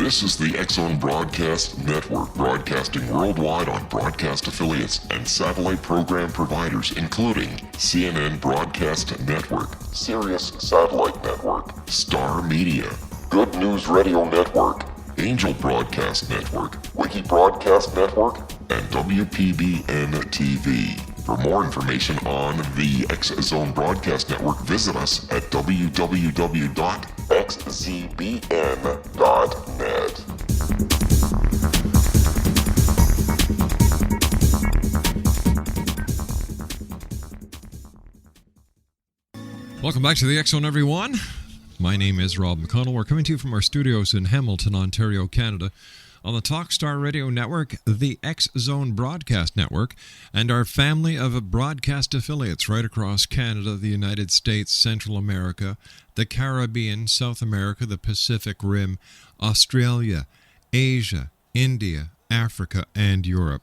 This is the X-Zone Broadcast Network, broadcasting worldwide on broadcast affiliates and satellite program providers, including CNN Broadcast Network, Sirius Satellite Network, Star Media, Good News Radio Network, Angel Broadcast Network, Wiki Broadcast Network, and WPBN TV. For more information on the X-Zone Broadcast Network, visit us at www.xzbn.net. Welcome back to the X-Zone, everyone. My name is Rob McConnell. We're coming to you from our studios in Hamilton, Ontario, Canada, on the Talkstar Radio Network, the X-Zone Broadcast Network, and our family of broadcast affiliates right across Canada, the United States, Central America, the Caribbean, South America, the Pacific Rim, Australia, Asia, India, Africa, and Europe.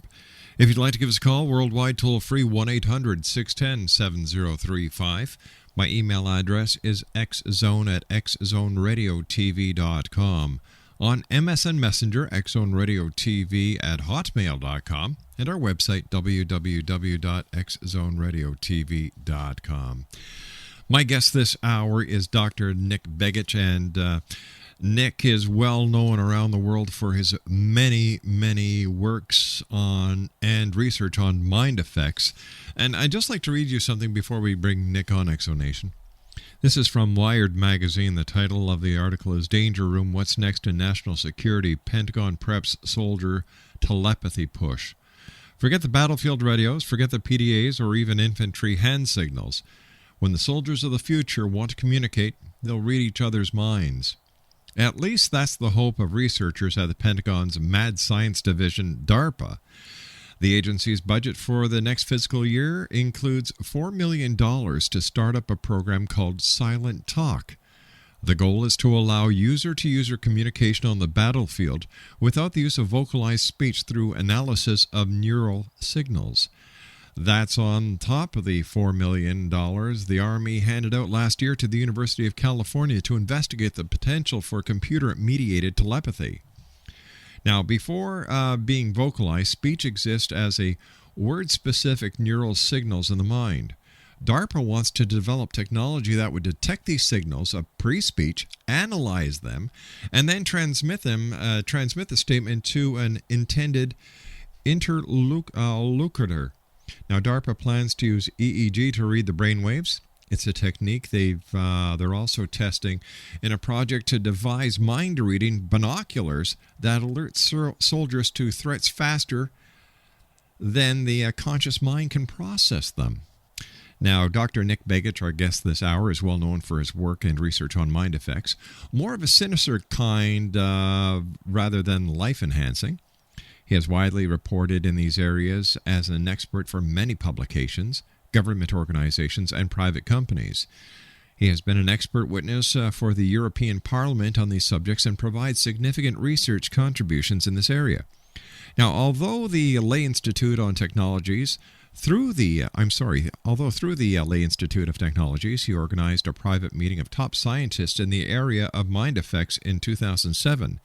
If you'd like to give us a call, worldwide toll-free, 1-800-610-7035. My email address is xzone@xzoneradiotv.com. On MSN Messenger, xzoneradiotv@hotmail.com, and our website, www.xzoneradiotv.com. My guest this hour is Dr. Nick Begich, and Nick is well known around the world for his many, many works on and research on mind effects. And I'd just like to read you something before we bring Nick on Exonation. This is from Wired magazine. The title of the article is Danger Room, What's Next in National Security? Pentagon Preps Soldier Telepathy Push. Forget the battlefield radios, forget the PDAs or even infantry hand signals. When the soldiers of the future want to communicate, they'll read each other's minds. At least that's the hope of researchers at the Pentagon's Mad Science Division, DARPA. The agency's budget for the next fiscal year includes $4 million to start up a program called Silent Talk. The goal is to allow user-to-user communication on the battlefield without the use of vocalized speech through analysis of neural signals. That's on top of the $4 million the Army handed out last year to the University of California to investigate the potential for computer-mediated telepathy. Now, before being vocalized, speech exists as a word-specific neural signals in the mind. DARPA wants to develop technology that would detect these signals of pre-speech, analyze them, and then transmit the statement to an intended interlocutor. Now, DARPA plans to use EEG to read the brain waves. It's a technique they're also testing in a project to devise mind-reading binoculars that alert soldiers to threats faster than the conscious mind can process them. Now, Dr. Nick Begich, our guest this hour, is well known for his work and research on mind effects, more of a sinister kind rather than life-enhancing. He has widely reported in these areas as an expert for many publications, government organizations, and private companies. He has been an expert witness for the European Parliament on these subjects and provides significant research contributions in this area. Now, although through the Lay Institute of Technologies, he organized a private meeting of top scientists in the area of mind effects in 2007.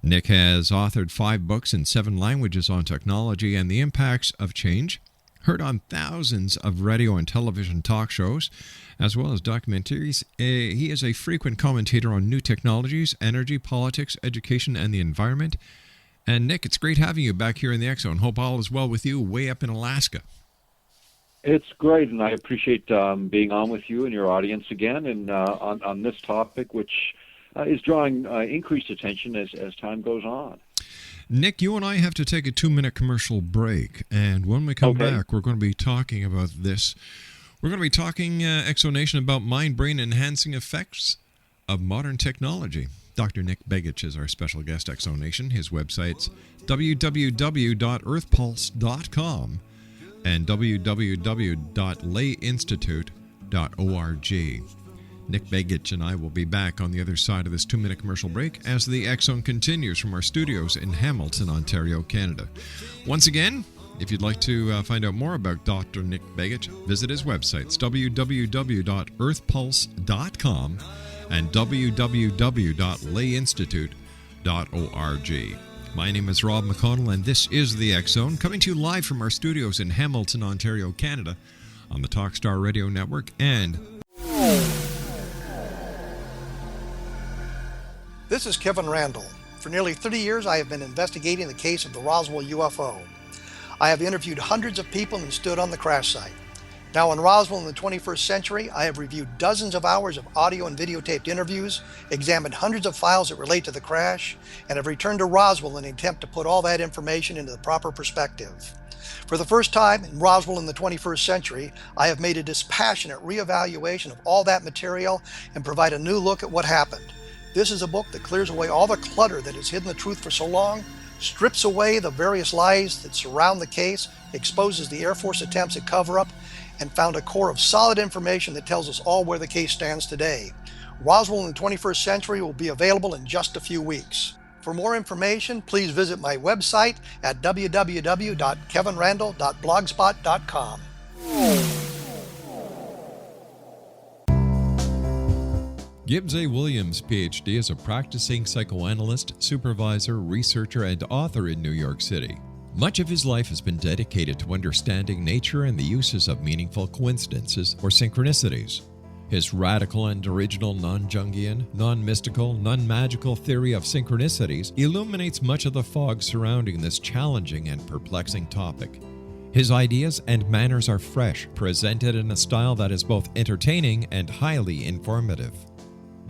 Nick has authored 5 books in 7 languages on technology and the impacts of change, heard on thousands of radio and television talk shows, as well as documentaries. He is a frequent commentator on new technologies, energy, politics, education, and the environment. And Nick, it's great having you back here in the X-Zone. Hope all is well with you way up in Alaska. It's great, and I appreciate being on with you and your audience again, and on this topic, which is drawing increased attention as time goes on. Nick, you and I have to take a 2-minute commercial break, and when we come back, we're going to be talking about this. We're going to be talking, Exonation, about mind-brain enhancing effects of modern technology. Dr. Nick Begich is our special guest, Exonation. His website's www.earthpulse.com and www.layinstitute.org. Nick Begich and I will be back on the other side of this 2-minute commercial break as the X-Zone continues from our studios in Hamilton, Ontario, Canada. Once again, if you'd like to find out more about Dr. Nick Begich, visit his websites, www.earthpulse.com and www.layinstitute.org. My name is Rob McConnell, and this is the X Zone, coming to you live from our studios in Hamilton, Ontario, Canada, on the Talkstar Radio Network and... This is Kevin Randall. For nearly 30 years, I have been investigating the case of the Roswell UFO. I have interviewed hundreds of people and stood on the crash site. Now in Roswell in the 21st century, I have reviewed dozens of hours of audio and videotaped interviews, examined hundreds of files that relate to the crash, and have returned to Roswell in an attempt to put all that information into the proper perspective. For the first time in Roswell in the 21st century, I have made a dispassionate reevaluation of all that material and provide a new look at what happened. This is a book that clears away all the clutter that has hidden the truth for so long, strips away the various lies that surround the case, exposes the Air Force attempts at cover-up, and found a core of solid information that tells us all where the case stands today. Roswell in the 21st century will be available in just a few weeks. For more information, please visit my website at www.kevinrandall.blogspot.com. Gibbs A. Williams, Ph.D., is a practicing psychoanalyst, supervisor, researcher, and author in New York City. Much of his life has been dedicated to understanding nature and the uses of meaningful coincidences or synchronicities. His radical and original non-Jungian, non-mystical, non-magical theory of synchronicities illuminates much of the fog surrounding this challenging and perplexing topic. His ideas and manners are fresh, presented in a style that is both entertaining and highly informative.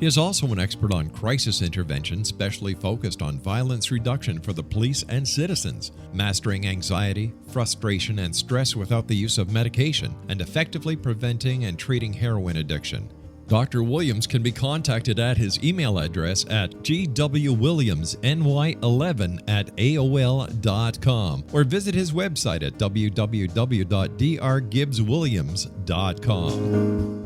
He is also an expert on crisis intervention, specially focused on violence reduction for the police and citizens, mastering anxiety, frustration, and stress without the use of medication, and effectively preventing and treating heroin addiction. Dr. Williams can be contacted at his email address at gwwilliamsny11@aol.com or visit his website at www.drgibbswilliams.com.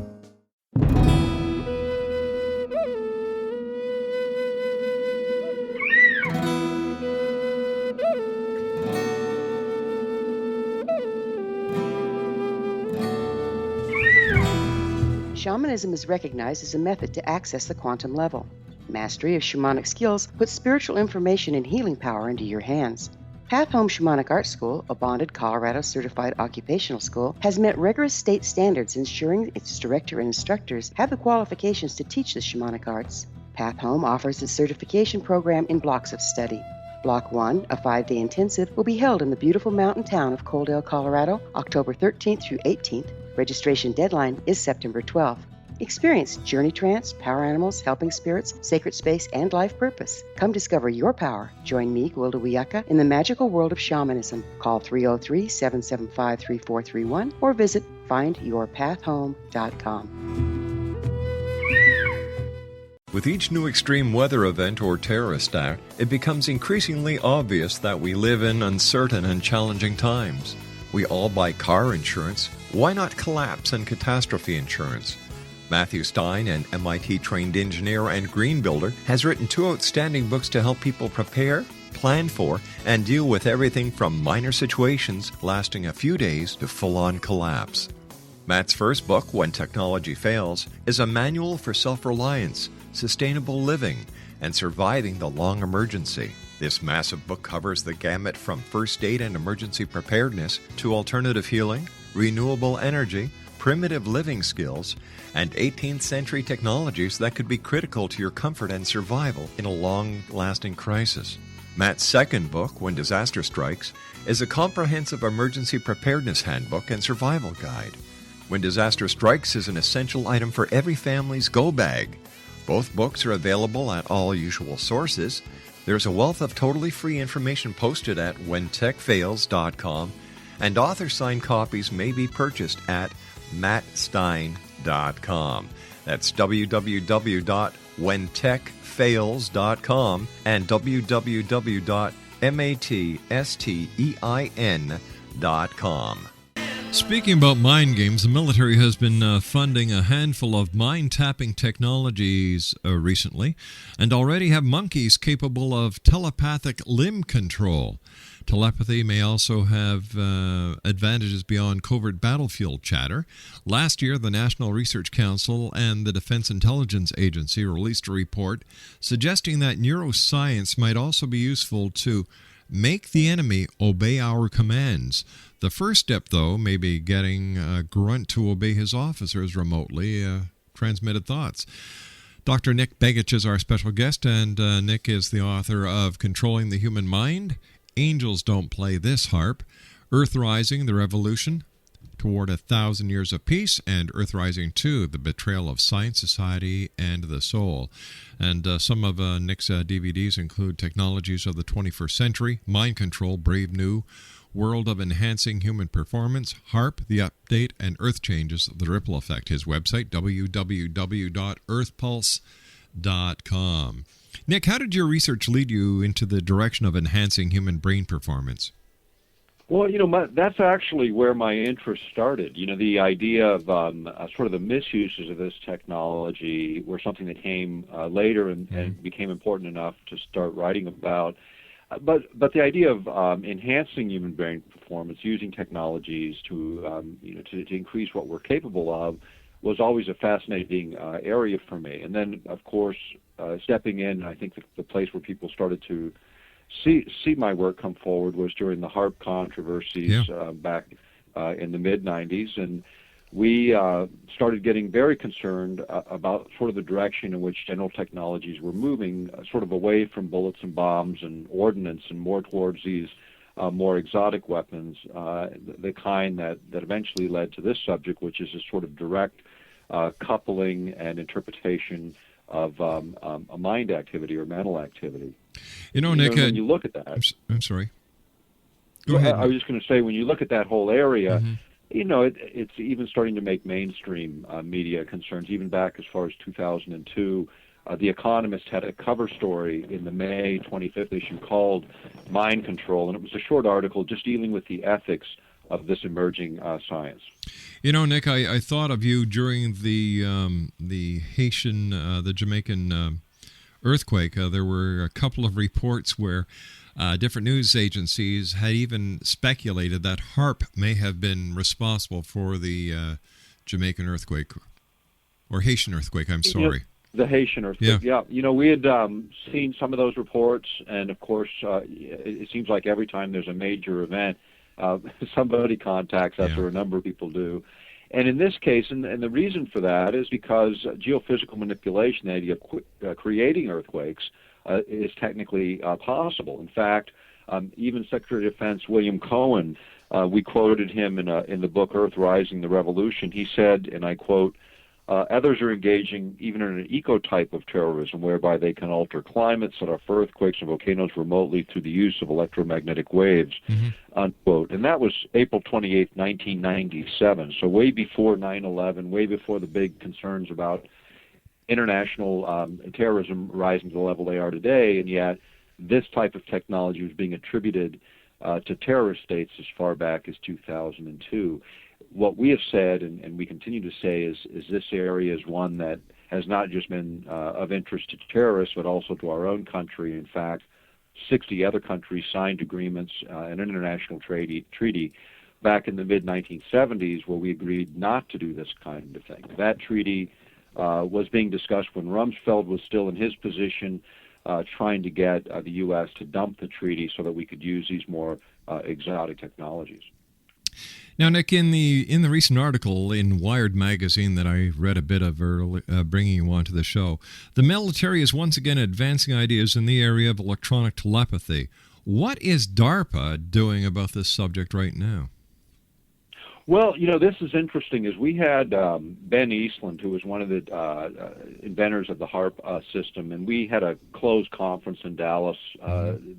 Shamanism is recognized as a method to access the quantum level. Mastery of shamanic skills puts spiritual information and healing power into your hands. Path Home Shamanic Art School, a bonded Colorado certified occupational school, has met rigorous state standards, ensuring its director and instructors have the qualifications to teach the shamanic arts. Path Home offers its certification program in blocks of study. Block 1, a 5-day intensive, will be held in the beautiful mountain town of Coaldale, Colorado, October 13th through 18th. Registration deadline is September 12th. Experience journey trance, power animals, helping spirits, sacred space, and life purpose. Come discover your power. Join me, Gwilda Wiyaka, in the magical world of shamanism. Call 303-775-3431 or visit findyourpathhome.com. With each new extreme weather event or terrorist act, it becomes increasingly obvious that we live in uncertain and challenging times. We all buy car insurance. Why not collapse and catastrophe insurance? Matthew Stein, an MIT-trained engineer and green builder, has written 2 outstanding books to help people prepare, plan for, and deal with everything from minor situations lasting a few days to full-on collapse. Matt's first book, When Technology Fails, is a manual for self-reliance, sustainable living, and surviving the long emergency. This massive book covers the gamut from first aid and emergency preparedness to alternative healing, renewable energy, primitive living skills, and 18th century technologies that could be critical to your comfort and survival in a long-lasting crisis. Matt's second book, When Disaster Strikes, is a comprehensive emergency preparedness handbook and survival guide. When Disaster Strikes is an essential item for every family's go bag. Both books are available at all usual sources. There's a wealth of totally free information posted at whentechfails.com, and author-signed copies may be purchased at mattstein.com. That's www.whentechfails.com and www.mattstein.com. Speaking about mind games, the military has been funding a handful of mind-tapping technologies recently, and already have monkeys capable of telepathic limb control. Telepathy may also have advantages beyond covert battlefield chatter. Last year, the National Research Council and the Defense Intelligence Agency released a report suggesting that neuroscience might also be useful to make the enemy obey our commands. The first step, though, may be getting a grunt to obey his officers remotely, transmitted thoughts. Dr. Nick Begich is our special guest, and Nick is the author of Controlling the Human Mind, Angels Don't Play This Harp, Earth Rising, The Revolution Toward 1,000 Years of Peace, and Earth Rising 2, The Betrayal of Science, Society, and the Soul. And some of Nick's DVDs include Technologies of the 21st Century, Mind Control, Brave New World of Enhancing Human Performance, HARP, The Update, and Earth Changes, The Ripple Effect. His website, www.earthpulse.com. Nick, how did your research lead you into the direction of enhancing human brain performance? Well, that's actually where my interest started. The idea of sort of the misuses of this technology were something that came later and became important enough to start writing about. But the idea of enhancing human brain performance using technologies to increase what we're capable of was always a fascinating area for me. And then, of course, stepping in, I think the place where people started to see my work come forward was during the HARP controversies back in the mid-'90s, and we started getting very concerned about sort of the direction in which general technologies were moving, sort of away from bullets and bombs and ordnance and more towards these more exotic weapons, the kind that eventually led to this subject, which is a sort of direct coupling and interpretation of a mind activity or mental activity. Nick, when you look at that... I'm sorry. Go ahead. I was just going to say, when you look at that whole area... it's even starting to make mainstream media concerns. Even back as far as 2002, The Economist had a cover story in the May 25th issue called Mind Control, and it was a short article just dealing with the ethics of this emerging science. Nick, I thought of you during the Jamaican earthquake. There were a couple of reports where different news agencies had even speculated that HARP may have been responsible for the Jamaican earthquake, or Haitian earthquake, I'm sorry. The Haitian earthquake, yeah. We had seen some of those reports, and of course, it seems like every time there's a major event, somebody contacts us, or a number of people do. And in this case, and the reason for that is because geophysical manipulation, the idea of creating earthquakes, is technically possible. In fact, even Secretary of Defense William Cohen, we quoted him in the book Earth Rising, The Revolution. He said, and I quote, others are engaging even in an eco-type of terrorism whereby they can alter climates, set off earthquakes and volcanoes remotely through the use of electromagnetic waves, unquote. And that was April 28, 1997, so way before 9/11, way before the big concerns about international terrorism rising to the level they are today, and yet this type of technology was being attributed to terrorist states as far back as 2002. What we have said, and we continue to say, is this area is one that has not just been of interest to terrorists, but also to our own country. In fact, 60 other countries signed agreements, an international treaty back in the mid-1970s where we agreed not to do this kind of thing. That treaty was being discussed when Rumsfeld was still in his position, trying to get the U.S. to dump the treaty so that we could use these more exotic technologies. Now, Nick, in the recent article in Wired magazine that I read a bit of early, bringing you onto the show, the military is once again advancing ideas in the area of electronic telepathy. What is DARPA doing about this subject right now? Well, this is interesting. As we had Ben Eastland, who was one of the inventors of the HARP system, and we had a closed conference in Dallas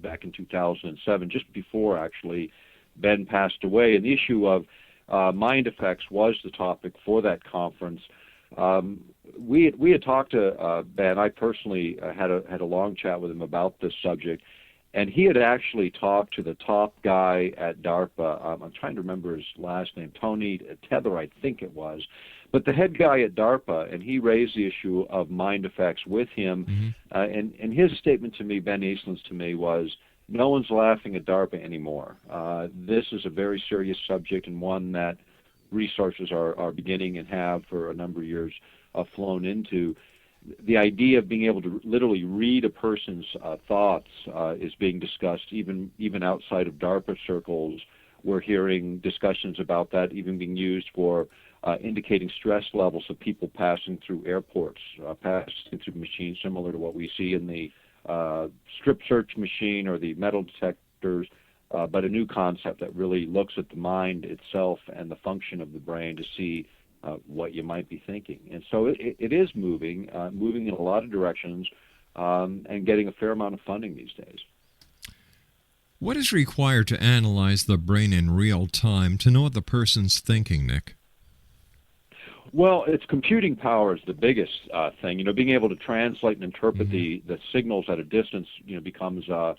back in 2007, just before actually Ben passed away, and the issue of mind effects was the topic for that conference. We had talked to Ben. I personally had a long chat with him about this subject, and he had actually talked to the top guy at DARPA. I'm trying to remember his last name, Tony Tether, I think it was, but the head guy at DARPA, and he raised the issue of mind effects with him, and his statement to me, Ben Eastland's to me, was, no one's laughing at DARPA anymore. This is a very serious subject, and one that researchers are beginning and have for a number of years flown into. The idea of being able to literally read a person's thoughts is being discussed even outside of DARPA circles. We're hearing discussions about that even being used for indicating stress levels of people passing through airports, passing through machines similar to what we see in the strip search machine or the metal detectors, but a new concept that really looks at the mind itself and the function of the brain to see what you might be thinking. And so it is moving in a lot of directions, and getting a fair amount of funding these days. What is required to analyze the brain in real time to know what the person's thinking, Nick? Well, it's computing power is the biggest thing. Being able to translate and interpret the signals at a distance, becomes a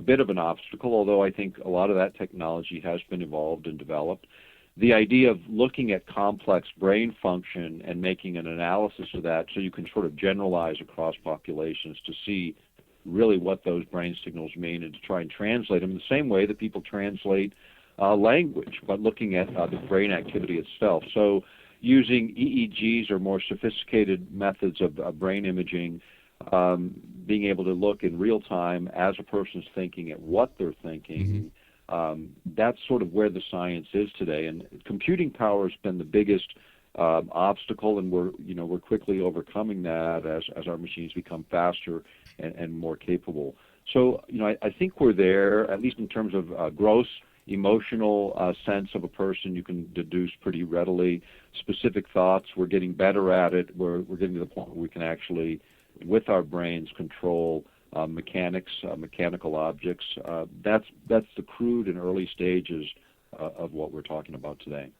bit of an obstacle, although I think a lot of that technology has been evolved and developed. The idea of looking at complex brain function and making an analysis of that so you can sort of generalize across populations to see really what those brain signals mean and to try and translate them in the same way that people translate language, but looking at the brain activity itself. So using EEGs or more sophisticated methods of brain imaging, being able to look in real time as a person's thinking at what they're thinking, that's sort of where the science is today. And computing power has been the biggest obstacle, and we're quickly overcoming that as our machines become faster and more capable. So I think we're there, at least in terms of gross emotional sense of a person. You can deduce pretty readily specific thoughts. We're getting better at it. We're getting to the point where we can actually, with our brains, control mechanical objects. That's the crude and early stages of what we're talking about today.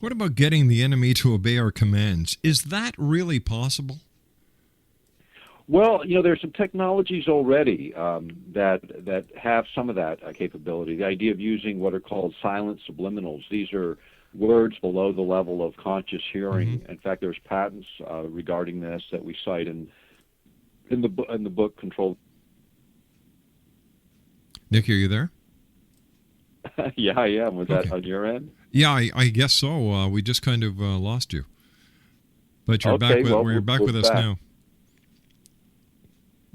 What about getting the enemy to obey our commands? Is that really possible? Well, there's some technologies already that have some of that capability. The idea of using what are called silent subliminals. These are words below the level of conscious hearing. In fact, there's patents regarding this that we cite in the book Control. Nick, are you there? Yeah, I am. Was that on your end? Yeah, I guess so. We just kind of lost you, but you're back. We're back with us now.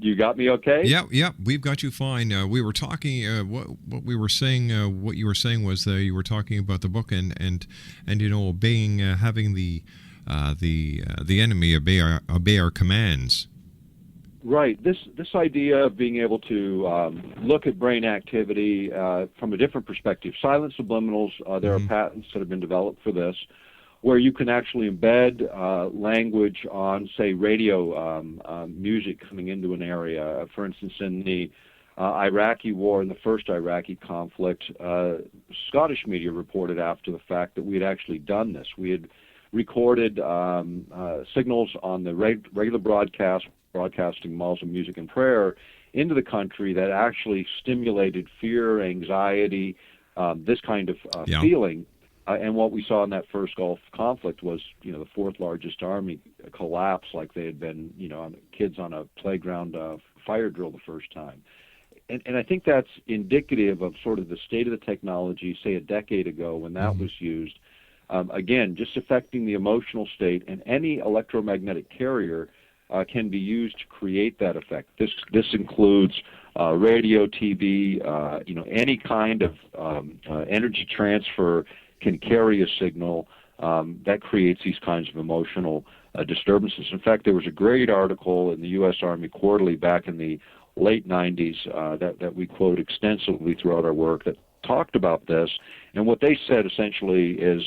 You got me okay? Yeah, we've got you fine. We were talking. What we were saying. What you were saying was you were talking about the book and obeying, having the enemy obey our commands. Right. This idea of being able to look at brain activity from a different perspective. Silent subliminals. There are patents that have been developed for this, where you can actually embed language on, say, radio music coming into an area. For instance, in the Iraqi war, in the first Iraqi conflict, Scottish media reported after the fact that we had actually done this. We had recorded signals on the regular broadcasting Muslim music and prayer into the country that actually stimulated fear, anxiety, this kind of feeling. And what we saw in that first Gulf conflict was, the fourth largest army collapse like they had been, kids on a playground fire drill the first time. And I think that's indicative of sort of the state of the technology, say a decade ago when that was used. Again, just affecting the emotional state, and any electromagnetic carrier can be used to create that effect. This includes radio, TV, any kind of energy transfer can carry a signal that creates these kinds of emotional disturbances. In fact, there was a great article in the U.S. Army Quarterly back in the late 90s that we quote extensively throughout our work that talked about this. And what they said essentially is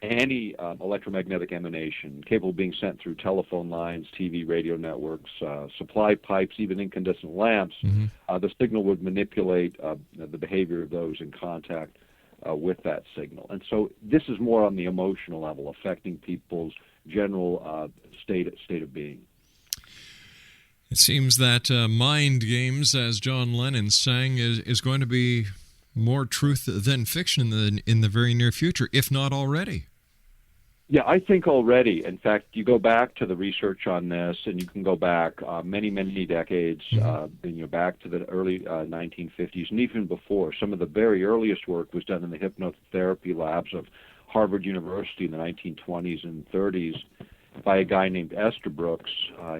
any electromagnetic emanation capable of being sent through telephone lines, TV, radio networks, supply pipes, even incandescent lamps, the signal would manipulate the behavior of those in contact with that signal. And so this is more on the emotional level, affecting people's general state of being. It seems that mind games, as John Lennon sang, is going to be more truth than fiction in the very near future, if not already. Yeah, I think already. In fact, you go back to the research on this, and you can go back many, many decades, back to the early 1950s, and even before. Some of the very earliest work was done in the hypnotherapy labs of Harvard University in the 1920s and 30s by a guy named Estabrooks.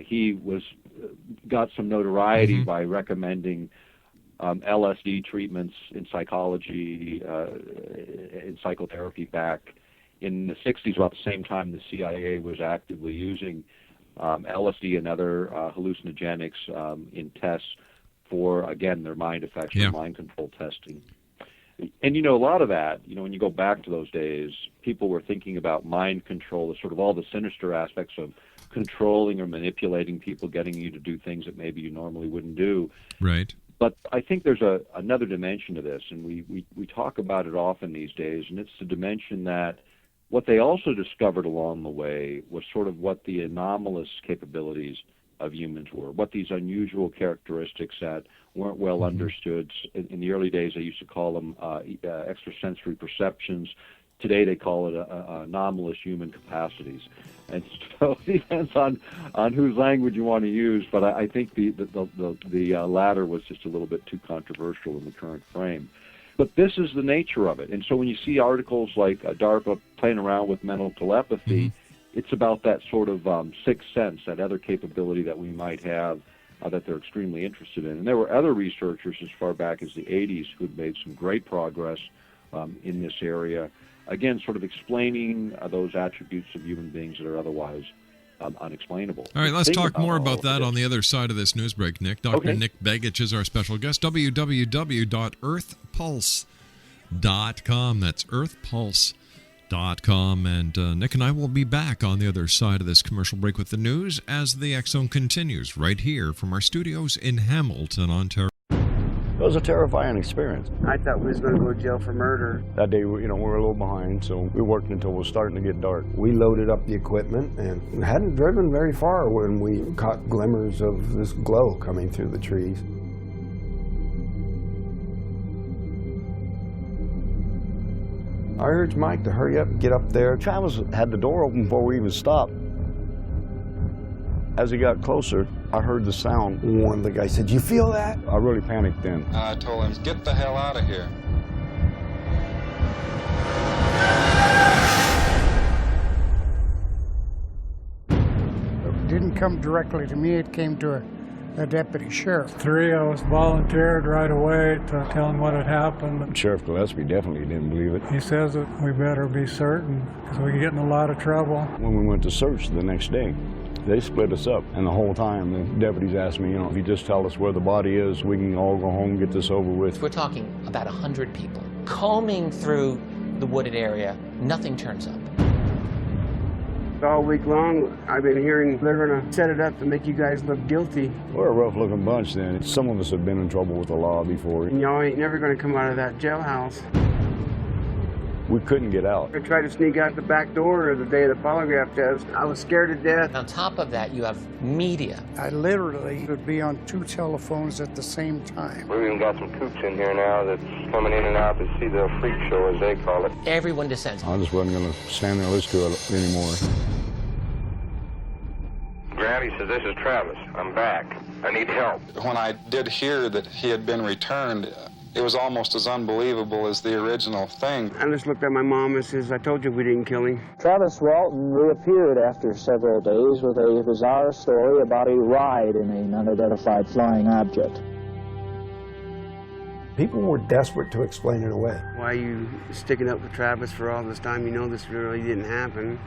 He got some notoriety by recommending LSD treatments in psychology, in psychotherapy back in the 60s, about the same time the CIA was actively using LSD and other hallucinogenics in tests for, again, their mind effects, or mind control testing. And, a lot of that, when you go back to those days, people were thinking about mind control as sort of all the sinister aspects of controlling or manipulating people, getting you to do things that maybe you normally wouldn't do. Right. But I think there's another dimension to this, and we talk about it often these days, and it's the dimension that what they also discovered along the way was sort of what the anomalous capabilities of humans were, what these unusual characteristics that weren't well understood. In the early days, they used to call them extrasensory perceptions. Today, they call it anomalous human capacities. And so it depends on whose language you want to use, but I think the latter was just a little bit too controversial in the current frame. But this is the nature of it. And so when you see articles like DARPA playing around with mental telepathy, it's about that sort of sixth sense, that other capability that we might have that they're extremely interested in. And there were other researchers as far back as the 80s who had made some great progress in this area, again, sort of explaining those attributes of human beings that are otherwise unexplainable. All right, let's talk more about that on the other side of this news break, Nick. Dr. Nick Begich is our special guest. www.earthpulse.com. That's earthpulse.com. And Nick and I will be back on the other side of this commercial break with the news as the X Zone continues right here from our studios in Hamilton, Ontario. It was a terrifying experience. I thought we was going to go to jail for murder. That day, we were a little behind, so we worked until it was starting to get dark. We loaded up the equipment and hadn't driven very far when we caught glimmers of this glow coming through the trees. I urged Mike to hurry up and get up there. Travis had the door open before we even stopped. As he got closer, I heard the sound. One of the guys said, "You feel that?" I really panicked then. I told him, "Get the hell out of here." It didn't come directly to me, it came to a deputy sheriff. Three of us volunteered right away to tell him what had happened. Sheriff Gillespie definitely didn't believe it. He says that we better be certain because we get in a lot of trouble. When we went to search the next day, they split us up, and the whole time the deputies asked me, if you just tell us where the body is, we can all go home and get this over with. We're talking about 100 people. Combing through the wooded area, nothing turns up. All week long, I've been hearing they're going to set it up to make you guys look guilty. We're a rough-looking bunch then. Some of us have been in trouble with the law before. And y'all ain't never going to come out of that jailhouse. We couldn't get out. I tried to sneak out the back door the day of the polygraph test. I was scared to death. On top of that, you have media. I literally would be on 2 telephones at the same time. We've even got some coops in here now that's coming in and out to see the freak show, as they call it. Everyone descends. I just wasn't going to stand there and listen to it anymore. Grant, he says, "This is Travis. I'm back. I need help." When I did hear that he had been returned, it was almost as unbelievable as the original thing. I just looked at my mom and says, "I told you we didn't kill him." Travis Walton reappeared after several days with a bizarre story about a ride in an unidentified flying object. People were desperate to explain it away. Why are you sticking up for Travis for all this time? You know this really didn't happen.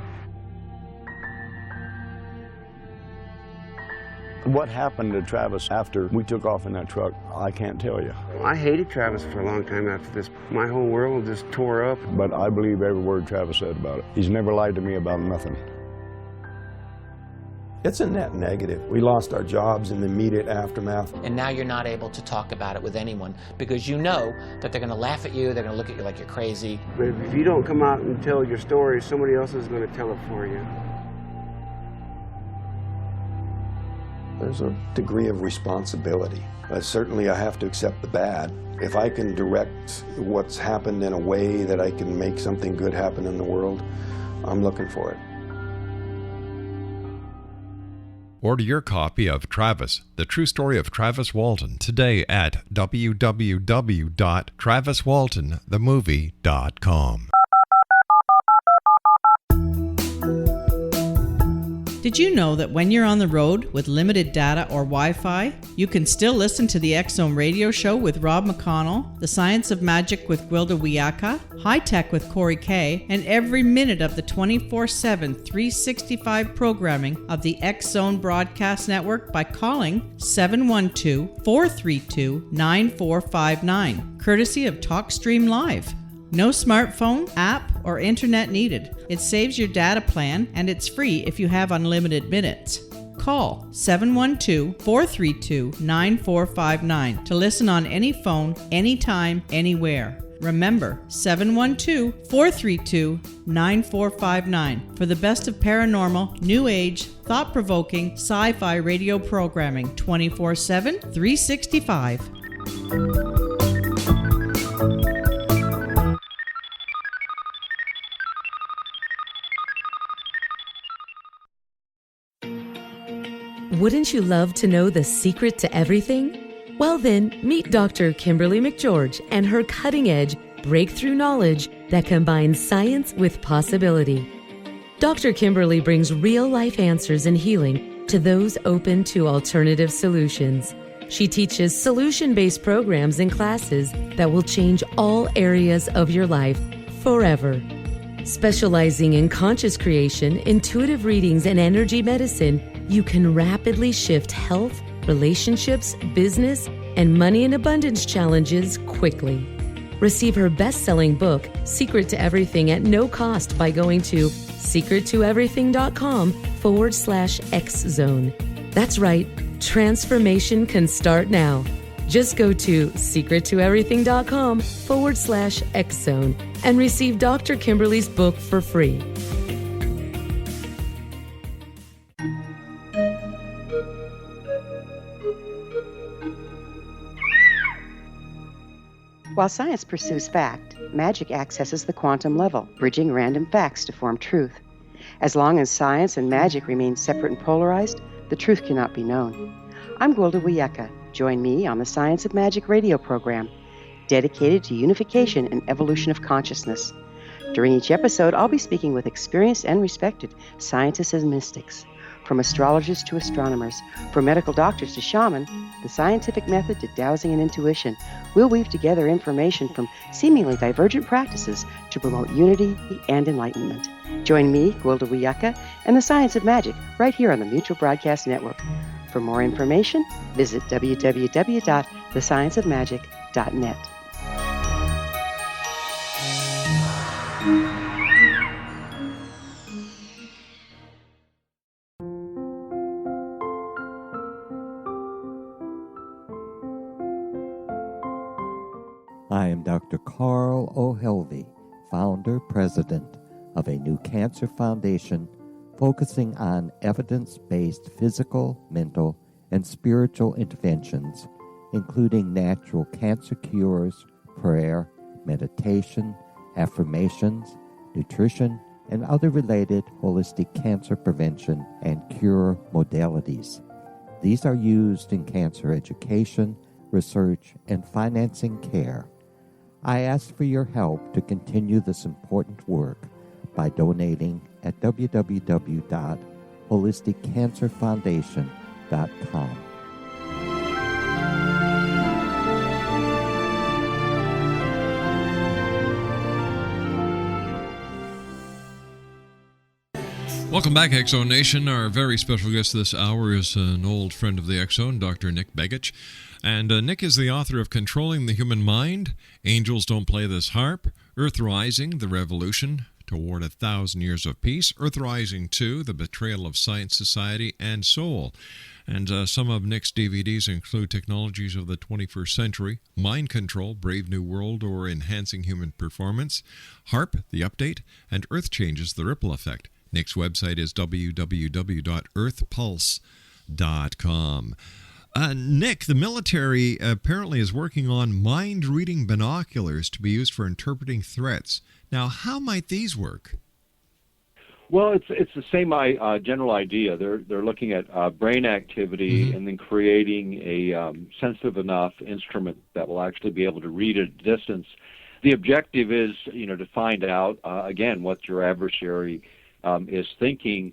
What happened to Travis after we took off in that truck, I can't tell you. I hated Travis for a long time after this. My whole world just tore up. But I believe every word Travis said about it. He's never lied to me about nothing. It's a net negative. We lost our jobs in the immediate aftermath. And now you're not able to talk about it with anyone because you know that they're going to laugh at you, they're going to look at you like you're crazy. But if you don't come out and tell your story, somebody else is going to tell it for you. There's a degree of responsibility. Certainly I have to accept the bad. If I can direct what's happened in a way that I can make something good happen in the world, I'm looking for it. Order your copy of Travis, The True Story of Travis Walton, today at www.traviswaltonthemovie.com. Did you know that when you're on the road with limited data or Wi-Fi, you can still listen to the X-Zone radio show with Rob McConnell, The Science of Magic with Gwilda Wiyaka, High Tech with Corey Kay, and every minute of the 24/7, 365 programming of the X-Zone Broadcast Network by calling 712-432-9459, courtesy of TalkStream Live. No smartphone, app, or internet needed. It saves your data plan, and it's free if you have unlimited minutes. Call 712-432-9459 to listen on any phone, anytime, anywhere. Remember, 712-432-9459 for the best of paranormal, new age, thought-provoking, sci-fi radio programming 24/7, 365. Wouldn't you love to know the secret to everything? Well then, meet Dr. Kimberly McGeorge and her cutting-edge breakthrough knowledge that combines science with possibility. Dr. Kimberly brings real-life answers and healing to those open to alternative solutions. She teaches solution-based programs and classes that will change all areas of your life forever. Specializing in conscious creation, intuitive readings, and energy medicine, you can rapidly shift health, relationships, business, and money and abundance challenges quickly. Receive her best-selling book, Secret to Everything, at no cost by going to secrettoeverything.com/X-Zone. That's right, transformation can start now. Just go to secrettoeverything.com/X-Zone and receive Dr. Kimberly's book for free. While science pursues fact, magic accesses the quantum level, bridging random facts to form truth. As long as science and magic remain separate and polarized, the truth cannot be known. I'm Gwilda Wiyaka. Join me on the Science of Magic radio program, dedicated to unification and evolution of consciousness. During each episode, I'll be speaking with experienced and respected scientists and mystics. From astrologers to astronomers, from medical doctors to shaman, the scientific method to dowsing and intuition, we'll weave together information from seemingly divergent practices to promote unity and enlightenment. Join me, Gwilda Wiyaka, and the Science of Magic right here on the Mutual Broadcast Network. For more information, visit www.thescienceofmagic.net. I am Dr. Carl O'Helvey, founder, president of a new cancer foundation focusing on evidence-based physical, mental, and spiritual interventions, including natural cancer cures, prayer, meditation, affirmations, nutrition, and other related holistic cancer prevention and cure modalities. These are used in cancer education, research, and financing care. I ask for your help to continue this important work by donating at www.holisticcancerfoundation.com. Welcome back, X-Zone Nation. Our very special guest this hour is an old friend of the X-Zone, Dr. Nick Begich. And Nick is the author of Controlling the Human Mind, Angels Don't Play This Harp, Earth Rising, The Revolution Toward 1,000 Years of Peace, Earth Rising 2, The Betrayal of Science, Society, and Soul. And some of Nick's DVDs include Technologies of the 21st Century, Mind Control, Brave New World, or Enhancing Human Performance, HARP, The Update, and Earth Changes, The Ripple Effect. Nick's website is www.earthpulse.com. Nick, the military apparently is working on mind-reading binoculars to be used for interpreting threats. Now, how might these work? Well, it's the same general idea. They're looking at brain activity and then creating a sensitive enough instrument that will actually be able to read at a distance. The objective is, to find out again what your adversary is thinking.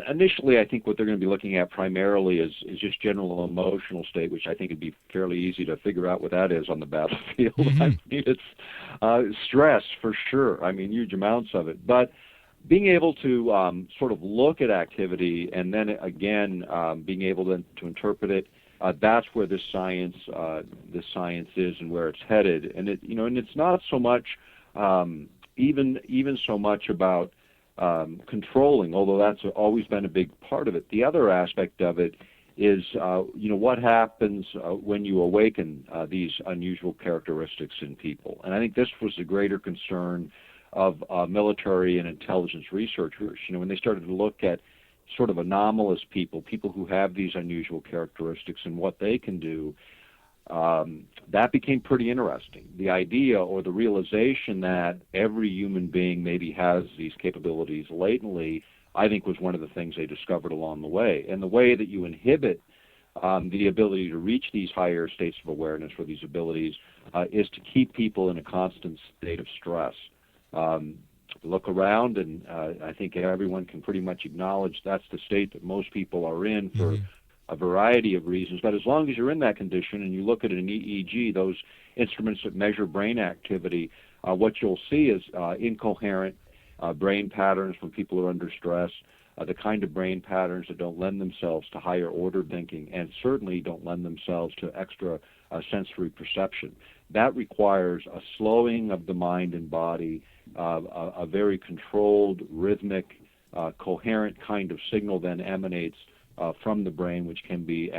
Initially, I think what they're going to be looking at primarily is just general emotional state, which I think would be fairly easy to figure out what that is on the battlefield. I mean, it's stress for sure. I mean, huge amounts of it, but being able to sort of look at activity and then again being able to interpret it, that's where this science is and where it's headed. And and it's not so much even so much about controlling, although that's always been a big part of it. The other aspect of it is what happens when you awaken these unusual characteristics in people. And I think this was the greater concern of military and intelligence researchers. When they started to look at sort of anomalous people who have these unusual characteristics and what they can do, that became pretty interesting. The idea or the realization that every human being maybe has these capabilities latently, I think, was one of the things they discovered along the way. And the way that you inhibit the ability to reach these higher states of awareness or these abilities is to keep people in a constant state of stress. Look around, and I think everyone can pretty much acknowledge that's the state that most people are in for a variety of reasons. But as long as you're in that condition and you look at an EEG, those instruments that measure brain activity, what you'll see is incoherent brain patterns when people are under stress, the kind of brain patterns that don't lend themselves to higher order thinking and certainly don't lend themselves to extra sensory perception. That requires a slowing of the mind and body, a very controlled, rhythmic, coherent kind of signal then emanates from the brain, which can be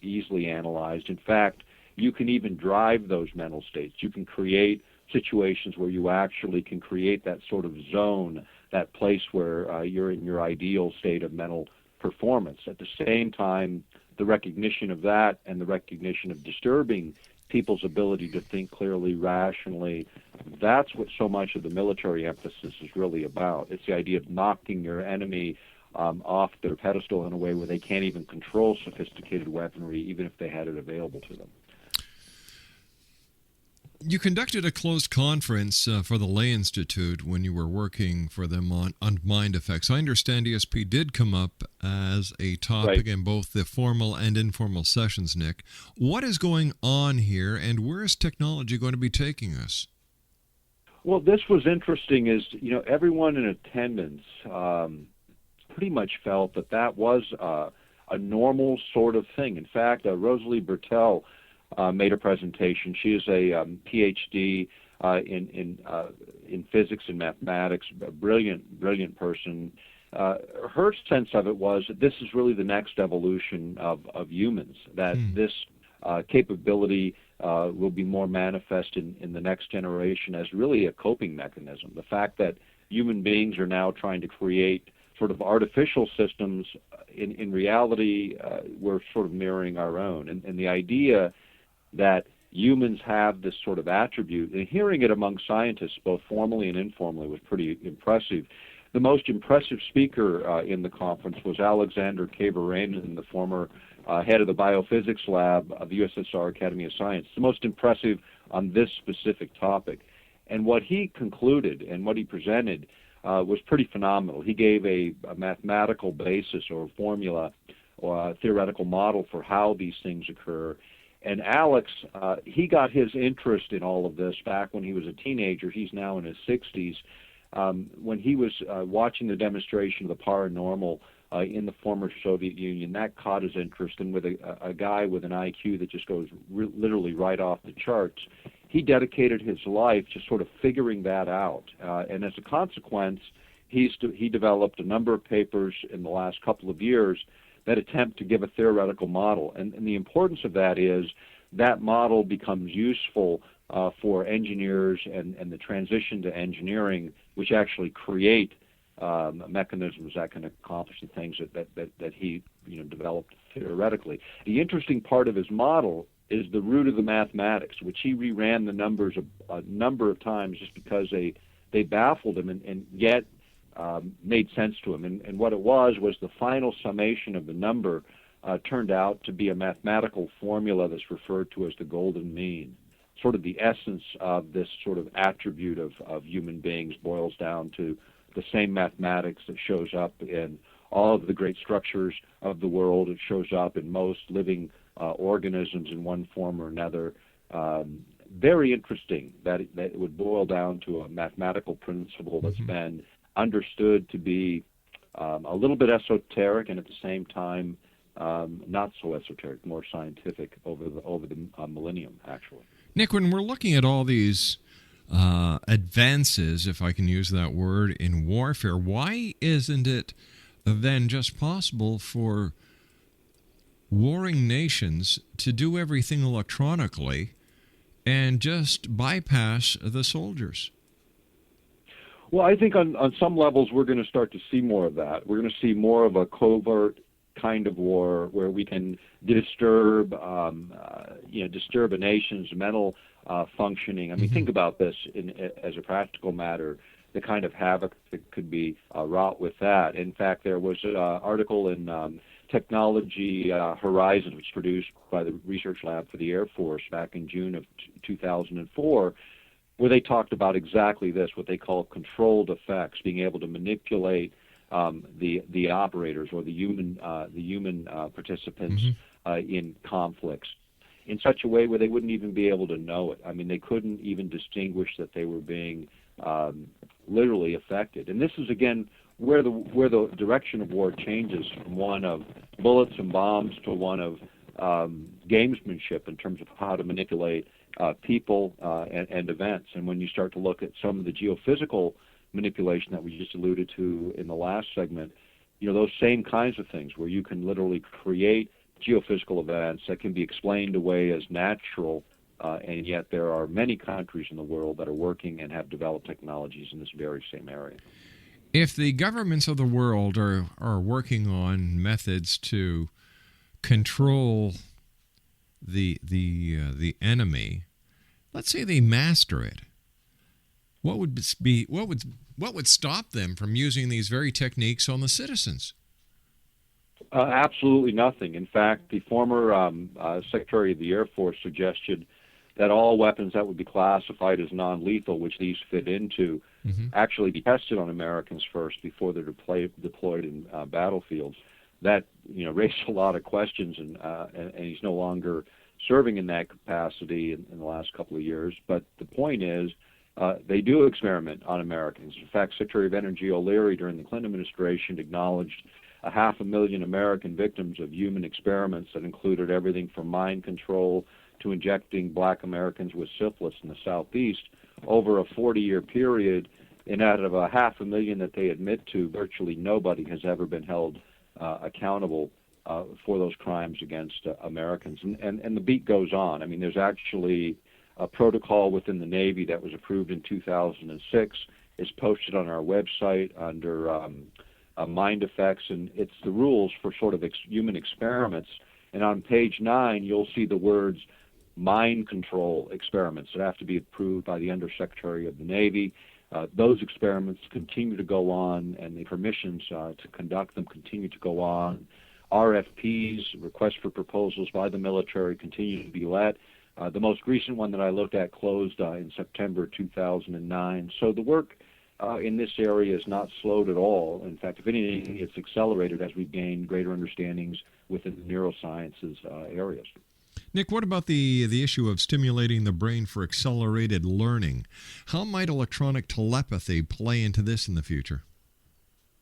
easily analyzed. In fact, you can even drive those mental states. You can create situations where you actually can create that sort of zone, that place where you're in your ideal state of mental performance. At the same time, the recognition of that and the recognition of disturbing people's ability to think clearly, rationally, that's what so much of the military emphasis is really about. It's the idea of knocking your enemy off their pedestal in a way where they can't even control sophisticated weaponry, even if they had it available to them. You conducted a closed conference for the Lay Institute when you were working for them on mind effects. I understand ESP did come up as a topic in both the formal and informal sessions, Nick. What is going on here, and where is technology going to be taking us? Well, this was interesting is, everyone in attendance pretty much felt that was a normal sort of thing. In fact, Rosalie Bertel made a presentation. She is a PhD in physics and mathematics, a brilliant person. Her sense of it was that this is really the next evolution of humans, that this capability will be more manifest in the next generation as really a coping mechanism. The fact that human beings are now trying to create sort of artificial systems, in reality, we're sort of mirroring our own. And the idea that humans have this sort of attribute, and hearing it among scientists, both formally and informally, was pretty impressive. The most impressive speaker in the conference was Alexander Kavarainen, the former head of the biophysics lab of the USSR Academy of Science, the most impressive on this specific topic. And what he concluded and what he presented was pretty phenomenal. He gave a mathematical basis or formula or a theoretical model for how these things occur. And Alex, he got his interest in all of this back when he was a teenager. He's now in his 60s. When he was watching the demonstration of the paranormal in the former Soviet Union, that caught his interest. And with a guy with an IQ that just goes literally right off the charts, he dedicated his life to sort of figuring that out. And as a consequence, he developed a number of papers in the last couple of years that attempt to give a theoretical model. And the importance of that is that model becomes useful for engineers and the transition to engineering, which actually create mechanisms that can accomplish the things that he developed theoretically. The interesting part of his model is the root of the mathematics, which he reran the numbers a number of times just because they baffled him, and yet made sense to him. And what it was the final summation of the number turned out to be a mathematical formula that's referred to as the golden mean. Sort of the essence of this sort of attribute of human beings boils down to the same mathematics that shows up in all of the great structures of the world. It shows up in most living organisms in one form or another. Very interesting that it would boil down to a mathematical principle that's been understood to be a little bit esoteric and at the same time not so esoteric, more scientific over the millennium, actually. Nick, when we're looking at all these advances, if I can use that word, in warfare, why isn't it then just possible for warring nations to do everything electronically and just bypass the soldiers? Well, I think on some levels we're going to start to see more of that. We're going to see more of a covert kind of war where we can disturb a nation's mental functioning. I mean, think about this as a practical matter, the kind of havoc that could be wrought with that. In fact, there was an article in Technology Horizon, which was produced by the Research Lab for the Air Force back in June of 2004, where they talked about exactly this, what they call controlled effects, being able to manipulate the operators or the human participants in conflicts in such a way where they wouldn't even be able to know it. I mean, they couldn't even distinguish that they were being literally affected. And this is, again, where the direction of war changes from one of bullets and bombs to one of gamesmanship in terms of how to manipulate people and events. And when you start to look at some of the geophysical manipulation that we just alluded to in the last segment, those same kinds of things where you can literally create geophysical events that can be explained away as natural, and yet there are many countries in the world that are working and have developed technologies in this very same area. If the governments of the world are working on methods to control the enemy, let's say they master it, what would stop them from using these very techniques on the citizens? Absolutely nothing. In fact, the former Secretary of the Air Force suggested that all weapons that would be classified as non-lethal, which these fit into, actually be tested on Americans first before they're deployed in battlefields. That raised a lot of questions, and he's no longer serving in that capacity in the last couple of years. But the point is, they do experiment on Americans. In fact, Secretary of Energy O'Leary during the Clinton administration acknowledged 500,000 American victims of human experiments that included everything from mind control to injecting black Americans with syphilis in the Southeast over a 40-year period. And out of 500,000 that they admit to, virtually nobody has ever been held accountable for those crimes against Americans. And the beat goes on. I mean, there's actually a protocol within the Navy that was approved in 2006. It's posted on our website under mind effects, and it's the rules for sort of human experiments. And on page 9, you'll see the words mind control experiments that have to be approved by the Undersecretary of the Navy. Those experiments continue to go on, and the permissions to conduct them continue to go on. RFPs, requests for proposals by the military, continue to be let. The most recent one that I looked at closed in September 2009. So the work in this area is not slowed at all. In fact, if anything, it's accelerated as we gain greater understandings within the neurosciences areas. Nick, what about the issue of stimulating the brain for accelerated learning? How might electronic telepathy play into this in the future?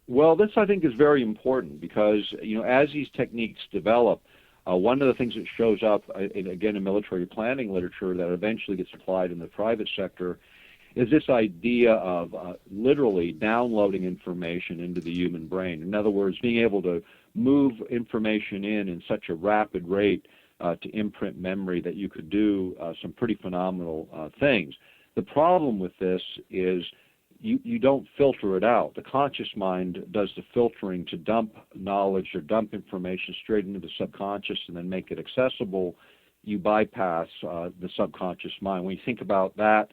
Well, this, I think, is very important because, as these techniques develop, one of the things that shows up, again, in military planning literature that eventually gets applied in the private sector is this idea of literally downloading information into the human brain. In other words, being able to move information in such a rapid rate to imprint memory that you could do some pretty phenomenal things. The problem with this is you don't filter it out. The conscious mind does the filtering to dump knowledge or dump information straight into the subconscious and then make it accessible. You bypass the subconscious mind. When you think about that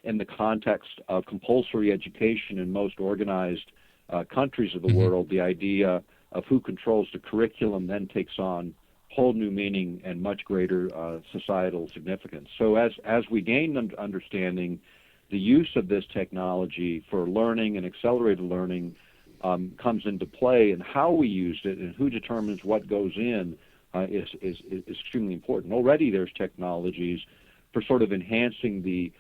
in the context of compulsory education in most organized countries of the world, the idea of who controls the curriculum then takes on whole new meaning and much greater societal significance. So as we gain understanding, the use of this technology for learning and accelerated learning comes into play, and how we use it and who determines what goes in is extremely important. Already there's technologies for sort of enhancing the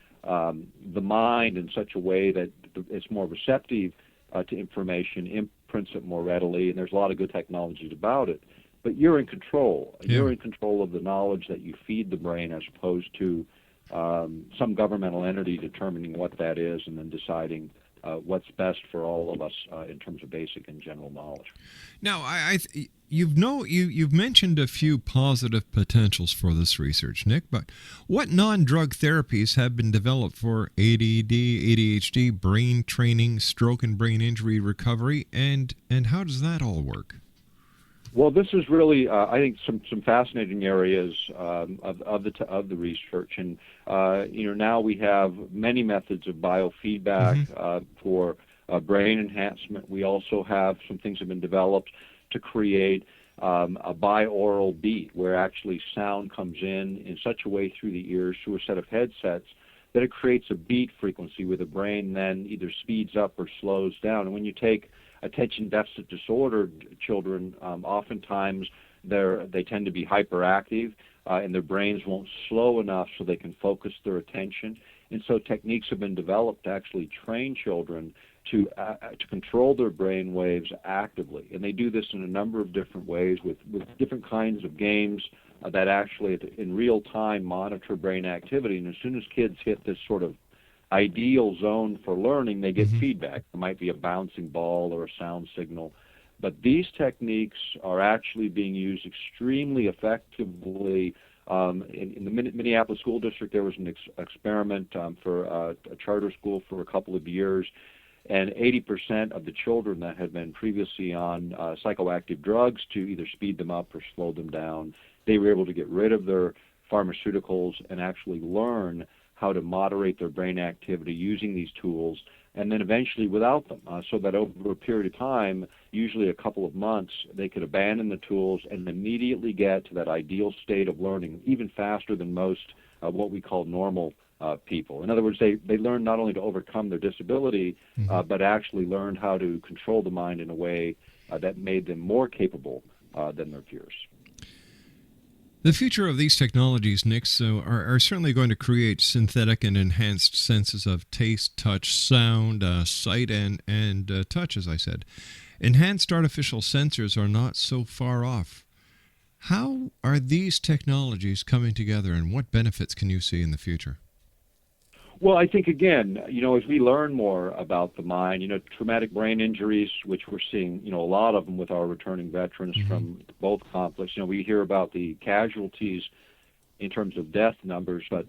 mind in such a way that it's more receptive to information, imprints it more readily, and there's a lot of good technologies about it. But you're in control. Yeah. You're in control of the knowledge that you feed the brain, as opposed to some governmental entity determining what that is and then deciding what's best for all of us in terms of basic and general knowledge. Now, you've mentioned a few positive potentials for this research, Nick, but what non-drug therapies have been developed for ADD, ADHD, brain training, stroke and brain injury recovery, and how does that all work? Well, this is really, I think, some fascinating areas of the research, and now we have many methods of biofeedback for brain enhancement. We also have some things that have been developed to create a binaural beat, where actually sound comes in such a way through the ears through a set of headsets that it creates a beat frequency where the brain then either speeds up or slows down. And when you take attention deficit disorder children, oftentimes they tend to be hyperactive, and their brains won't slow enough so they can focus their attention. And so techniques have been developed to actually train children to control their brain waves actively. And they do this in a number of different ways with different kinds of games that actually in real time monitor brain activity. And as soon as kids hit this sort of ideal zone for learning, they get feedback. It might be a bouncing ball or a sound signal. But these techniques are actually being used extremely effectively. In the Minneapolis School District, there was an experiment for a charter school for a couple of years, and 80% of the children that had been previously on psychoactive drugs to either speed them up or slow them down, they were able to get rid of their pharmaceuticals and actually learn how to moderate their brain activity using these tools, and then eventually without them, so that over a period of time, usually a couple of months, they could abandon the tools and immediately get to that ideal state of learning, even faster than most what we call normal people. In other words, they learned not only to overcome their disability, but actually learned how to control the mind in a way that made them more capable than their peers. The future of these technologies, Nick, are certainly going to create synthetic and enhanced senses of taste, touch, sound, sight, and touch, as I said. Enhanced artificial sensors are not so far off. How are these technologies coming together, and what benefits can you see in the future? Well, I think, again, as we learn more about the mind, traumatic brain injuries, which we're seeing, a lot of them with our returning veterans from both conflicts. We hear about the casualties in terms of death numbers, but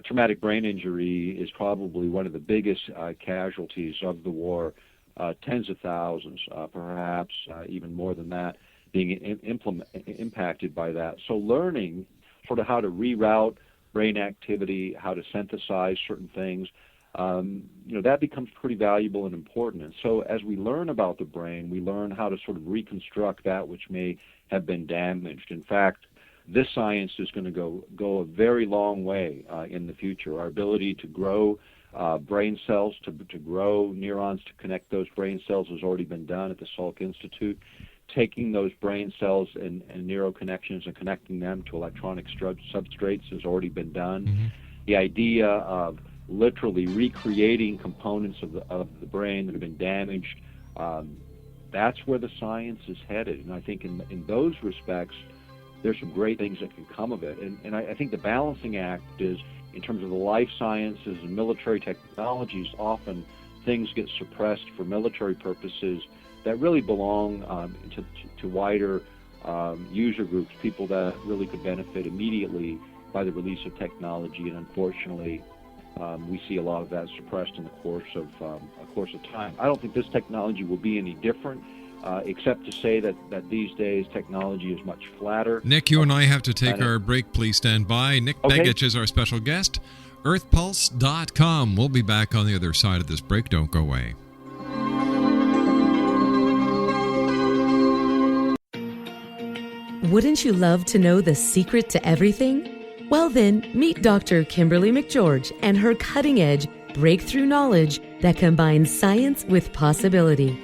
traumatic brain injury is probably one of the biggest casualties of the war, tens of thousands, perhaps even more than that, being impacted by that. So learning sort of how to reroute brain activity, how to synthesize certain things, that becomes pretty valuable and important. And so as we learn about the brain, we learn how to sort of reconstruct that which may have been damaged. In fact, this science is going to go a very long way in the future. Our ability to grow brain cells, to grow neurons, to connect those brain cells has already been done at the Salk Institute. Taking those brain cells and neural connections and connecting them to electronic substrates has already been done. The idea of literally recreating components of the brain that have been damaged, that's where the science is headed. And I think in those respects, there's some great things that can come of it. And I think the balancing act is, in terms of the life sciences and military technologies, often things get suppressed for military purposes that really belong to wider user groups, people that really could benefit immediately by the release of technology. And unfortunately, we see a lot of that suppressed in the course of time. I don't think this technology will be any different, except to say that these days technology is much flatter. Nick, you and I have to take our break. Please stand by. Nick Begich is our special guest. EarthPulse.com. We'll be back on the other side of this break. Don't go away. Wouldn't you love to know the secret to everything? Well then, meet Dr. Kimberly McGeorge and her cutting-edge breakthrough knowledge that combines science with possibility.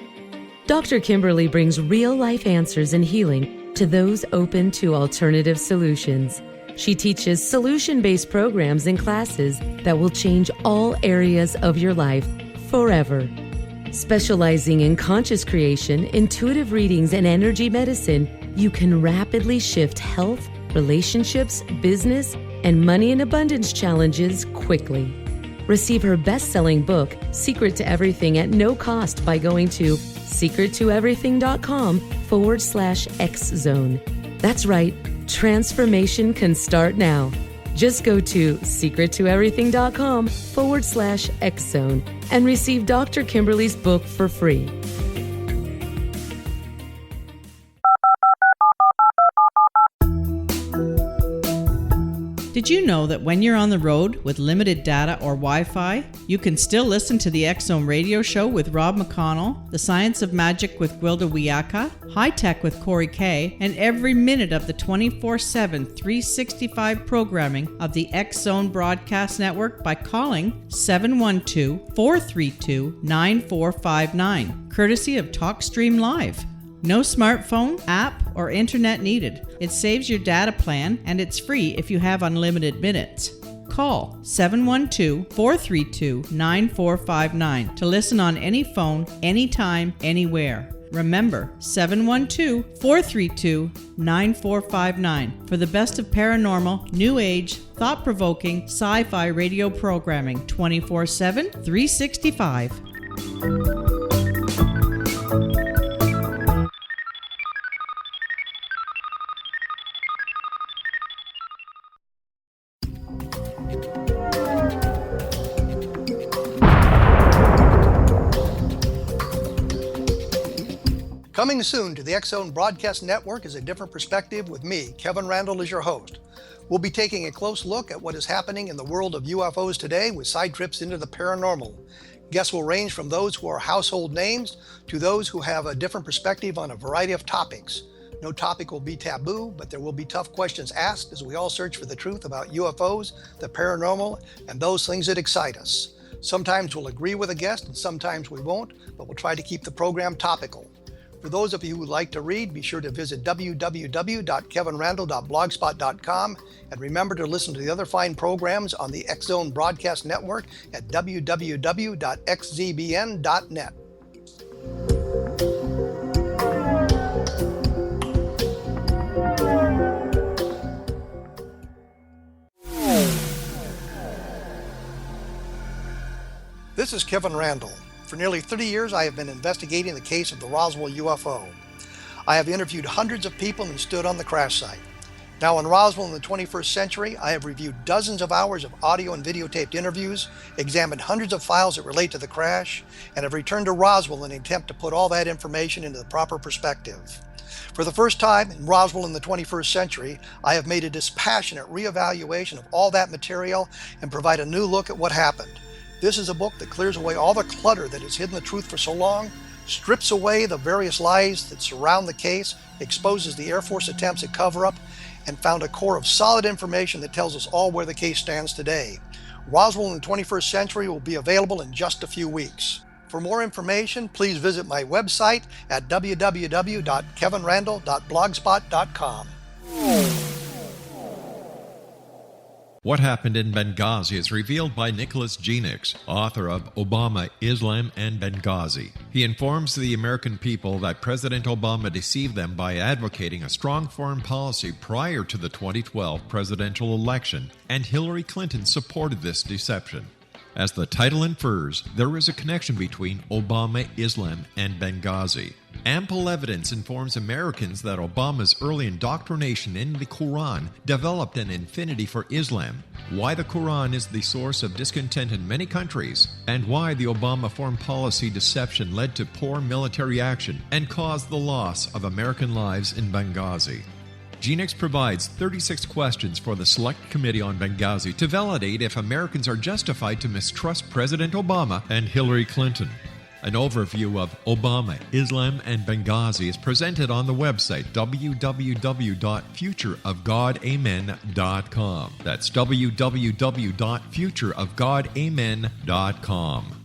Dr. Kimberly brings real-life answers and healing to those open to alternative solutions. She teaches solution-based programs and classes that will change all areas of your life forever. Specializing in conscious creation, intuitive readings, and energy medicine, you can rapidly shift health, relationships, business, and money and abundance challenges quickly. Receive her best-selling book, Secret to Everything, at no cost by going to secrettoeverything.com/X-Zone. That's right, transformation can start now. Just go to secrettoeverything.com/X-Zone and receive Dr. Kimberly's book for free. Did you know that when you're on the road with limited data or Wi-Fi, you can still listen to the X-Zone radio show with Rob McConnell, The Science of Magic with Gwilda Wiyaka, High Tech with Corey Kay, and every minute of the 24/7, 365 programming of the X-Zone Broadcast Network by calling 712-432-9459, courtesy of TalkStream Live. No smartphone, app, or internet needed. It saves your data plan, and it's free if you have unlimited minutes. Call 712-432-9459 to listen on any phone, anytime, anywhere. Remember, 712-432-9459 for the best of paranormal, new age, thought-provoking, sci-fi radio programming 24/7, 365. Coming soon to the X-Zone Broadcast Network is A Different Perspective with me, Kevin Randall, as your host. We'll be taking a close look at what is happening in the world of UFOs today with side trips into the paranormal. Guests will range from those who are household names to those who have a different perspective on a variety of topics. No topic will be taboo, but there will be tough questions asked as we all search for the truth about UFOs, the paranormal, and those things that excite us. Sometimes we'll agree with a guest and sometimes we won't, but we'll try to keep the program topical. For those of you who would like to read, be sure to visit www.kevinrandall.blogspot.com and remember to listen to the other fine programs on the X-Zone Broadcast Network at www.xzbn.net. This is Kevin Randall. For nearly 30 years, I have been investigating the case of the Roswell UFO. I have interviewed hundreds of people and stood on the crash site. Now in Roswell in the 21st century, I have reviewed dozens of hours of audio and videotaped interviews, examined hundreds of files that relate to the crash, and have returned to Roswell in an attempt to put all that information into the proper perspective. For the first time in Roswell in the 21st century, I have made a dispassionate reevaluation of all that material and provide a new look at what happened. This is a book that clears away all the clutter that has hidden the truth for so long, strips away the various lies that surround the case, exposes the Air Force attempts at cover-up, and found a core of solid information that tells us all where the case stands today. Roswell in the 21st century will be available in just a few weeks. For more information, please visit my website at www.kevinrandall.blogspot.com. What Happened in Benghazi is revealed by Nicholas Genix, author of Obama, Islam, and Benghazi. He informs the American people that President Obama deceived them by advocating a strong foreign policy prior to the 2012 presidential election, and Hillary Clinton supported this deception. As the title infers, there is a connection between Obama, Islam, and Benghazi. Ample evidence informs Americans that Obama's early indoctrination in the Quran developed an affinity for Islam, why the Quran is the source of discontent in many countries, and why the Obama foreign policy deception led to poor military action and caused the loss of American lives in Benghazi. Genix provides 36 questions for the Select Committee on Benghazi to validate if Americans are justified to mistrust President Obama and Hillary Clinton. An overview of Obama, Islam, and Benghazi is presented on the website www.futureofgodamen.com. That's www.futureofgodamen.com.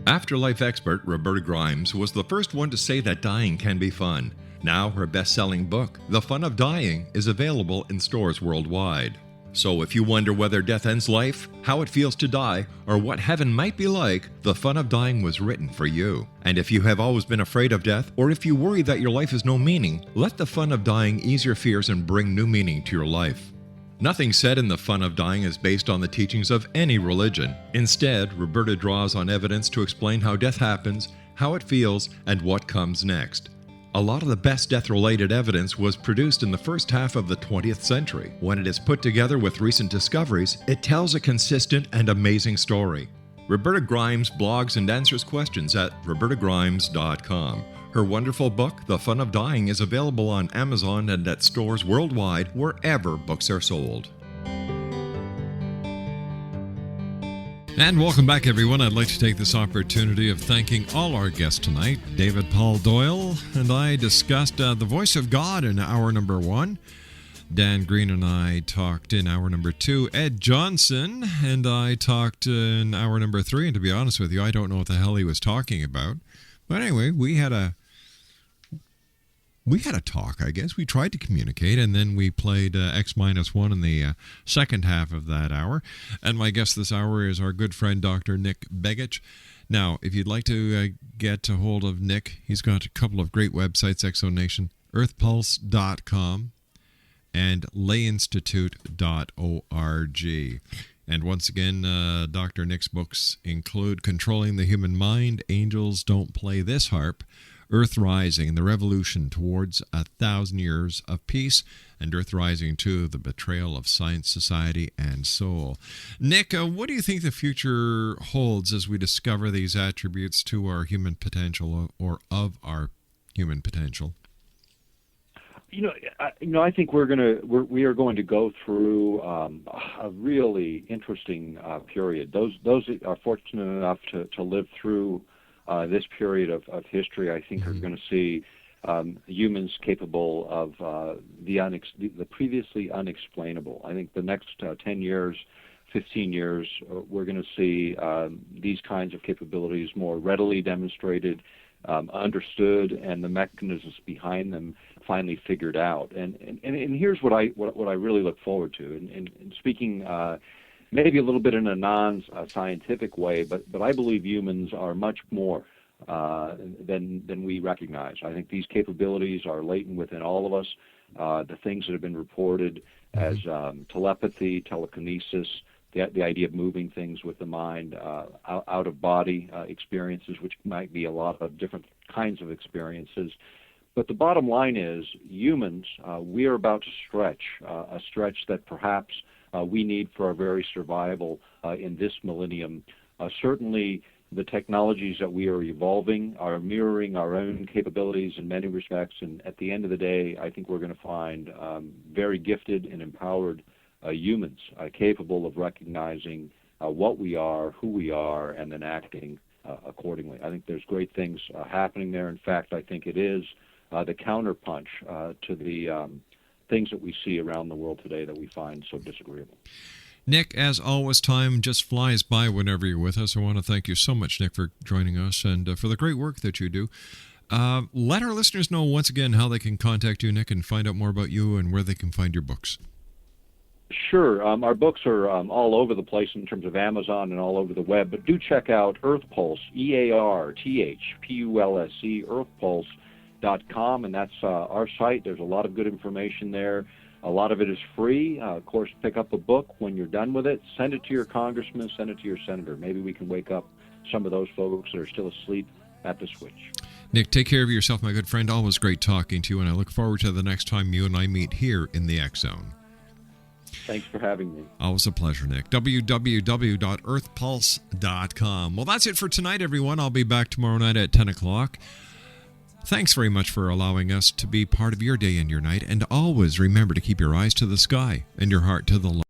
Afterlife expert Roberta Grimes was the first one to say that dying can be fun. Now her best-selling book, The Fun of Dying, is available in stores worldwide. So if you wonder whether death ends life, how it feels to die, or what heaven might be like, The Fun of Dying was written for you. And if you have always been afraid of death, or if you worry that your life has no meaning, let The Fun of Dying ease your fears and bring new meaning to your life. Nothing said in The Fun of Dying is based on the teachings of any religion. Instead, Roberta draws on evidence to explain how death happens, how it feels, and what comes next. A lot of the best death-related evidence was produced in the first half of the 20th century. When it is put together with recent discoveries, it tells a consistent and amazing story. Roberta Grimes blogs and answers questions at robertagrimes.com. Her wonderful book, The Fun of Dying, is available on Amazon and at stores worldwide wherever books are sold. And welcome back, everyone. I'd like to take this opportunity of thanking all our guests tonight. David Paul Doyle and I discussed the voice of God in hour number 1. Dan Green and I talked in hour number 2. Ed Johnson and I talked in hour number 3. And to be honest with you, I don't know what the hell he was talking about. But anyway, we had a talk, I guess. We tried to communicate, and then we played X-1 in the second half of that hour. And my guest this hour is our good friend, Dr. Nick Begich. Now, if you'd like to get a hold of Nick, he's got a couple of great websites, Exonation, earthpulse.com, and layinstitute.org. And once again, Dr. Nick's books include Controlling the Human Mind, Angels Don't Play This Harp, Earth Rising, The Revolution Towards 1,000 Years of Peace, and Earth Rising 2, The Betrayal of Science, Society, and Soul. Nick, what do you think the future holds as we discover these attributes to our human potential, or of our human potential? I think we are going to go through a really interesting period. Those that are fortunate enough to live through this period of history, I think, are going to see humans capable of the previously unexplainable. I think the next 10 years, 15 years, we're going to see these kinds of capabilities more readily demonstrated, understood, and the mechanisms behind them finally figured out. And here's what I really look forward to. And speaking maybe a little bit in a non-scientific way, but I believe humans are much more than we recognize. I think these capabilities are latent within all of us. The things that have been reported as telepathy, telekinesis, the idea of moving things with the mind, out-of-body experiences, which might be a lot of different kinds of experiences. But the bottom line is, humans, we are about to stretch, a stretch that perhaps we need for our very survival in this millennium. Certainly, the technologies that we are evolving are mirroring our own capabilities in many respects, and at the end of the day, I think we're going to find very gifted and empowered humans capable of recognizing what we are, who we are, and then acting accordingly. I think there's great things happening there. In fact, I think it is the counterpunch to the things that we see around the world today that we find so disagreeable. Nick, as always, time just flies by whenever you're with us. I want to thank you so much, Nick, for joining us and for the great work that you do. Let our listeners know once again how they can contact you, Nick, and find out more about you and where they can find your books. Sure. Our books are all over the place in terms of Amazon and all over the web, but do check out Earth Pulse, EARTHPULSE, earthpulse.com, and that's our site. There's a lot of good information there. A lot of it is free. Of course, pick up a book when you're done with it. Send it to your congressman, send it to your senator. Maybe we can wake up some of those folks that are still asleep at the switch. Nick, take care of yourself, my good friend. Always great talking to you, and I look forward to the next time you and I meet here in the X Zone. Thanks for having me. Always a pleasure, Nick. www.earthpulse.com. Well, that's it for tonight, everyone. I'll be back tomorrow night at 10 o'clock. Thanks very much for allowing us to be part of your day and your night. And always remember to keep your eyes to the sky and your heart to the light.